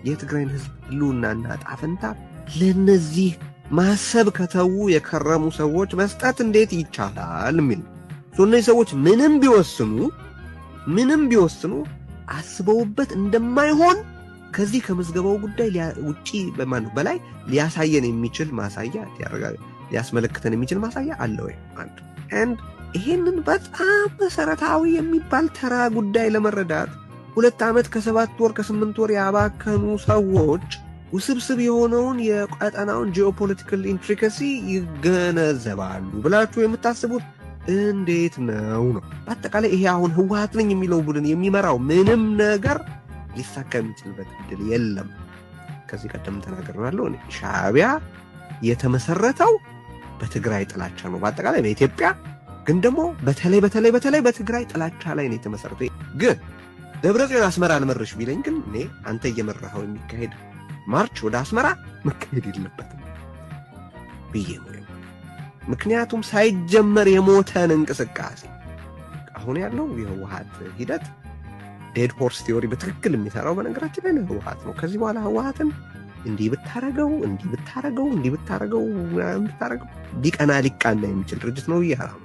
የትግራይን ህዝብ ህልውናና ጣፈንታ ለነዚህ ማሰብ ከተው የከረሙ ሰዎች መስጠት እንዴት ይቻላል የሚል እነዚህ ሰዎች ምንም ቢወስኑ አስበውበት እንደማይሆን ከዚህ ከምዝገባው ጉዳይ ውጪ በላይ ሊያሳየን የሚችል ማሳያ ሊያስመለክተን የሚችል ማሳያ አለ ወይ? አንድ ይሄንን በጣም መሰረታዊ የሚባል ተራ ጉዳይ ለመረዳት 2 ዓመት ከ7 ወር ከ8 ወር ያባከኑ ሰዎች ውስብስብ የሆነውን የቀጠናውን ጂኦፖለቲካል ኢንትሪካሲ ይገነዘባሉ ብላችሁ የምታስቡት እንዴት ነው? በአጠቃላይ ይሄ አሁን ህወሓት ነኝ የሚለው ቡድን የሚመራው ምንም ነገር ሊሳካ የሚችልበት እድል የለም። ከዚህ ቀደም ተናግሬያለሁ። ሻዕቢያ የተመሰረተው በትግራይ ጥላቻ ነው። በአጠቃላይ በኢትዮጵያ ግን ደግሞ በተለይ በትግራይ ጥላቻ ላይ ነው የተመሰረተው። ግን ደብረጽዮን አስመራ አልመርሽ ቢለኝ ግን እኔ አንተ እየመራኸው የሚካሄድ ማርች ወደ አስመራ መካሄድ የለበትም ብዬ ነው። ምክንያቱም ሳይጀመር የሞተን እንቅስቃሴ አሁን ያለው የህወሓት ሂደት ዴድ ሆርስ ቲዮሪ በትክክል የሚሰራው በነገራችን ላይ ህወሓት ነው። ከዚህ በኋላ ህወሓትን እንዲህ ብታረገው ሊቀና የሚችል ድርጅት ነው ይያራም